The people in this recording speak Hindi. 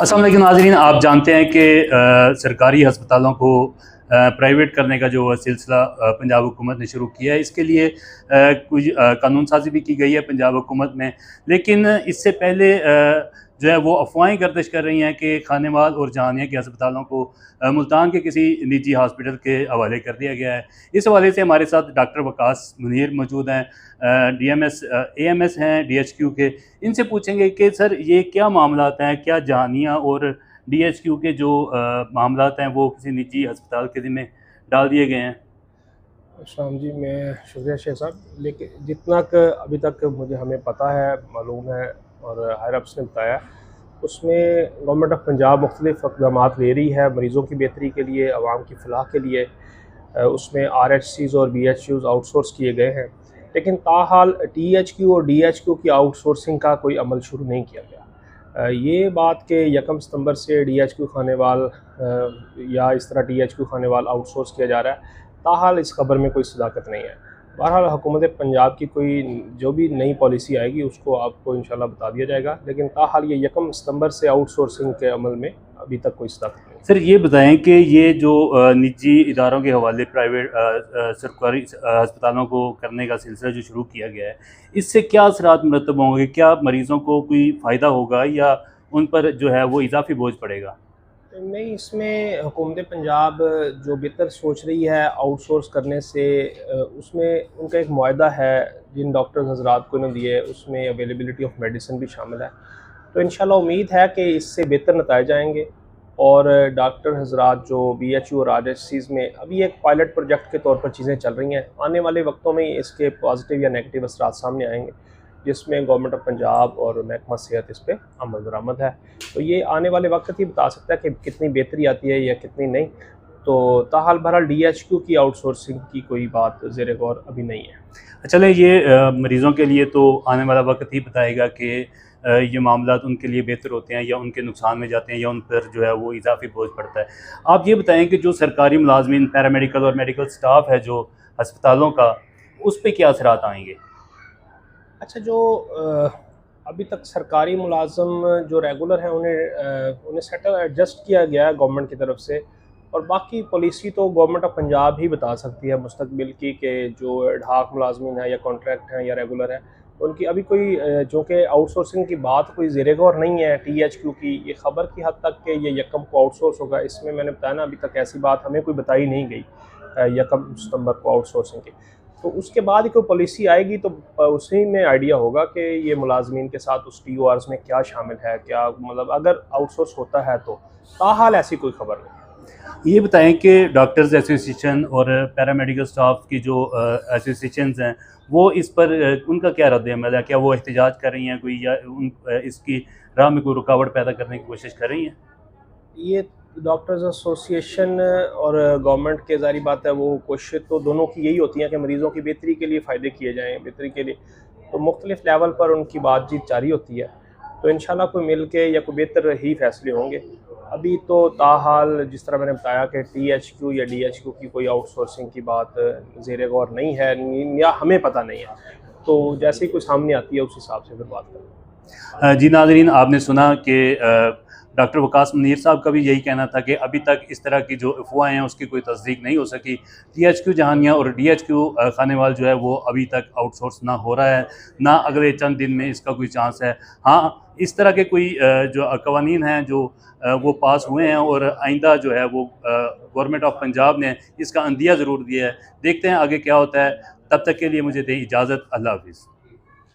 अस्सलाम वालेकुम नाज़रीन, आप जानते हैं कि सरकारी अस्पतालों को प्राइवेट करने का जो सिलसिला पंजाब हुकूमत ने शुरू किया है, इसके लिए कुछ कानून साज़ी भी की गई है पंजाब हुकूमत में। लेकिन इससे पहले जो है वो अफवाहें गर्दिश कर रही हैं कि खानेवाल और जहानिया के अस्पतालों को मुल्तान के किसी निजी हॉस्पिटल के हवाले कर दिया गया है। इस हवाले से हमारे साथ डॉक्टर वकास मुनीर मौजूद हैं, DMS AMS हैं DHQ के। इनसे पूछेंगे कि सर ये क्या मामलात हैं, क्या जहानिया और DHQ के जो मामलात हैं वो किसी निजी अस्पताल के ज़िम्मे डाल दिए गए हैं? शाम जी, मैं शुक्रिया शेख साहब। लेकिन जितना क अभी तक हमें पता है, मालूम है और हायर अप्स ने बताया, उसमें गवर्नमेंट ऑफ पंजाब मुख्तलिफ़ इक़दामात ले रही है मरीज़ों की बेहतरी के लिए, आवाम की फ़लाह के लिए। उसमें RHCs और BHUs आउटसोर्स किए गए हैं, लेकिन ताहाल THQ और DHQ की आउटसोर्सिंग का कोई अमल शुरू नहीं किया गया। ये बात कि 1 सितंबर से DHQ खानेवाल या इस तरह DHQ खानेवाल आउटसोर्स किया जा रहा है, ताहाल इस खबर में कोई सदाकत नहीं है। बहरहाल हुकूमत पंजाब की कोई जो भी नई पॉलिसी आएगी उसको आपको इंशाल्लाह बता दिया जाएगा, लेकिन ताहाल ये 1 सितंबर से आउटसोर्सिंग के अमल में अभी तक कोई सदाकत नहीं है। सर ये बताएं कि ये जो निजी इदारों के हवाले प्राइवेट सरकारी अस्पतालों को करने का सिलसिला जो शुरू किया गया है, इससे क्या असरात मुरतब होंगे? क्या मरीज़ों को कोई फ़ायदा होगा या उन पर जो है वो इजाफी बोझ पड़ेगा? नहीं, इसमें हुकूमत पंजाब जो बेहतर सोच रही है आउटसोर्स करने से, उसमें उनका एक मुआहदा है जिन डॉक्टर्स हज़रात को इन्होंने दिए, उसमें अवेलेबिलिटी ऑफ मेडिसिन भी शामिल है। तो इंशाल्लाह उम्मीद है कि इससे बेहतर नताइज आएँगे और डॉक्टर हज़रात जो BHU और RHCs में अभी एक पायलट प्रोजेक्ट के तौर पर चीज़ें चल रही हैं, आने वाले वक्तों में इसके पॉजिटिव या नेगेटिव असरात सामने आएँगे, जिसमें गवर्नमेंट ऑफ पंजाब और महकमा सेहत इस पर अमल दरामद है। तो ये आने वाले वक्त ही बता सकता है कि कितनी बेहतरी आती है या कितनी नहीं। तो ताहाल बहरहाल DHQ की आउटसोर्सिंग की कोई बात ज़ेर गौर अभी नहीं है। चले ये मरीज़ों के लिए तो आने वाला वक्त ही बताएगा कि ये मामलात उनके लिए बेहतर होते हैं या उनके नुकसान में जाते हैं या उन पर जो है वो इजाफी बोझ पड़ता है। आप ये बताएं कि जो सरकारी मुलाजमीन, पैरामेडिकल और मेडिकल स्टाफ है जो अस्पतालों का, उस पर क्या असरात आएंगे? अच्छा, जो अभी तक सरकारी मुलाजम जो रेगुलर हैं उन्हें सेटल एडजस्ट किया गया है गवर्नमेंट की तरफ से, और बाकी पॉलिसी तो गवर्नमेंट ऑफ पंजाब ही बता सकती है मुस्तकबिल की कि जो एडहाक मुलाजमीन है या कॉन्ट्रैक्ट हैं या रेगुलर है, उनकी अभी कोई जो कि आउटसोर्सिंग की बात कोई ज़ेर गौर नहीं है। THQ की ये खबर की हद तक कि ये 1 को आउटसोर्स होगा, इसमें मैंने बताया ना, अभी तक ऐसी बात हमें कोई बताई नहीं गई 1 सितंबर को आउटसोर्सिंग की। तो उसके बाद ही कोई पॉलिसी आएगी तो उसी में आइडिया होगा कि ये मुलाजमीन के साथ उस TORs में क्या शामिल है, क्या मतलब अगर आउटसोर्स होता है तो। ताहाल ऐसी कोई खबर नहीं। ये बताएं कि डॉक्टर्स एसोसिएशन और पैरामेडिकल स्टाफ की जो एसोसिएशंस हैं, वो इस पर उनका क्या रद्द-ए-अमल है? क्या वो एहतजाज कर रही हैं कोई, या इसकी राह में कोई रुकावट पैदा करने की कोशिश कर रही हैं? ये डॉक्टर्स एसोसिएशन और गवर्नमेंट के ज़ाहिर बात है, वो कोशिश तो दोनों की यही होती है कि मरीज़ों की बेहतरी के लिए फ़ायदे किए जाएँ, बेहतरी के लिए। तो मुख्तलिफ़ लेवल पर उनकी बातचीत जारी होती है, तो इंशाल्लाह कोई मिल के या कोई बेहतर ही फ़ैसले होंगे। अभी तो ताहाल जिस तरह मैंने बताया कि THQ या DHQ की कोई आउटसोर्सिंग की बात ज़ेर गौर नहीं है, या हमें पता नहीं है। तो जैसे ही कुछ सामने आती है उस हिसाब से फिर बात करेंगे। जी नाज़रीन, आपने सुना कि डॉक्टर वकास मुनीर साहब का भी यही कहना था कि अभी तक इस तरह की जो अफवाहें हैं उसकी कोई तस्दीक नहीं हो सकी। THQ जहानिया और DHQ खानेवाल जो है वो अभी तक आउटसोर्स ना हो रहा है, ना अगले चंद दिन में इसका कोई चांस है। हाँ, इस तरह के कोई जो कवानीन हैं जो वो पास हुए हैं और आइंदा जो है वो गवर्नमेंट ऑफ पंजाब ने इसका अंदिया ज़रूर दिया है। देखते हैं आगे क्या होता है। तब तक के लिए मुझे दें इजाज़त। अल्लाह हाफ़िज़।